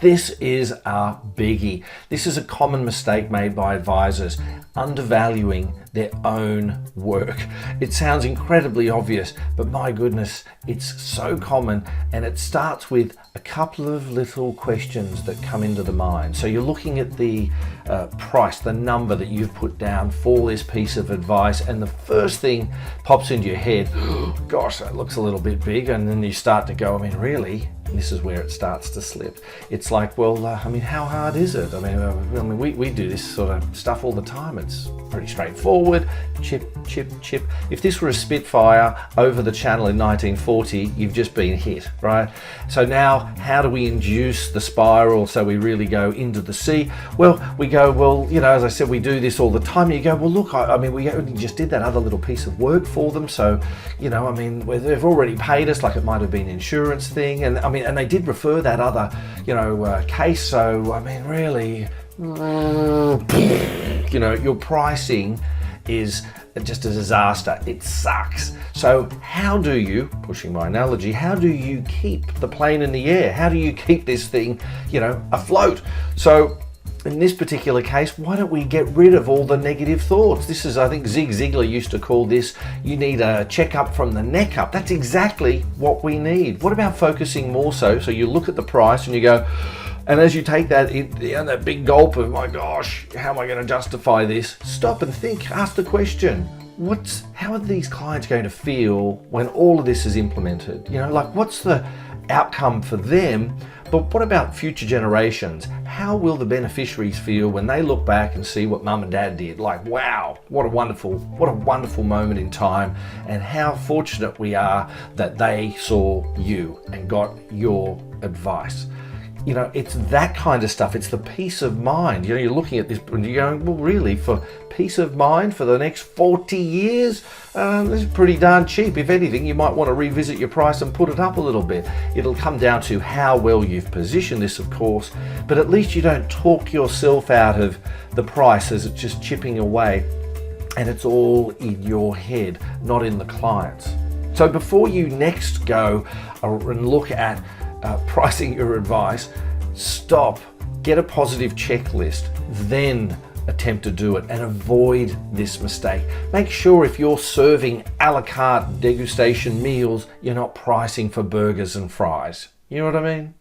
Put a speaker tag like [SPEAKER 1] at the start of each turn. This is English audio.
[SPEAKER 1] This is a biggie. This is a common mistake made by advisors, undervaluing their own work. It sounds incredibly obvious, but my goodness, it's so common, and it starts with a couple of little questions that come into the mind. So you're looking at the price, the number that you've put down for this piece of advice, and the first thing pops into your head, oh, gosh, that looks a little bit big, and then you start to go, I mean, really? And this is where it starts to slip. It's like, well, I mean, how hard is it? I mean, we do this sort of stuff all the time. It's pretty straightforward. Chip, chip, chip. If this were a Spitfire over the channel in 1940, you've just been hit, right? So now, how do we induce the spiral so we really go into the sea? Well, we go, well, you know, as I said, we do this all the time. You go, well, look, I mean, we only just did that other little piece of work for them. So, you know, I mean, they've already paid us, like it might have been an insurance thing. And I mean, and they did refer that other, you know, case. So, I mean, really, you know, your pricing is just a disaster. It sucks. So how do you, pushing my analogy, how do you keep the plane in the air? How do you keep this thing, you know, afloat? So in this particular case, why don't we get rid of all the negative thoughts? This is, I think Zig Ziglar used to call this, you need a checkup from the neck up. That's exactly what we need. What about focusing more so you look at the price and you go, and as you take that that big gulp of, my gosh, how am I going to justify this? Stop and think, ask the question, how are these clients going to feel when all of this is implemented? You know, like, what's the outcome for them? But what about future generations? How will the beneficiaries feel when they look back and see what mum and dad did? Like, wow, what a wonderful moment in time, and how fortunate we are that they saw you and got your advice. You know, it's that kind of stuff. It's the peace of mind. You know, you're looking at this and you're going, well, really, for peace of mind for the next 40 years, this is pretty darn cheap. If anything, you might want to revisit your price and put it up a little bit. It'll come down to how well you've positioned this, of course, but at least you don't talk yourself out of the price as it's just chipping away, and it's all in your head, not in the client's. So before you next go and look at pricing your advice, stop, get a positive checklist, then attempt to do it and avoid this mistake. Make sure if you're serving a la carte degustation meals, you're not pricing for burgers and fries. You know what I mean?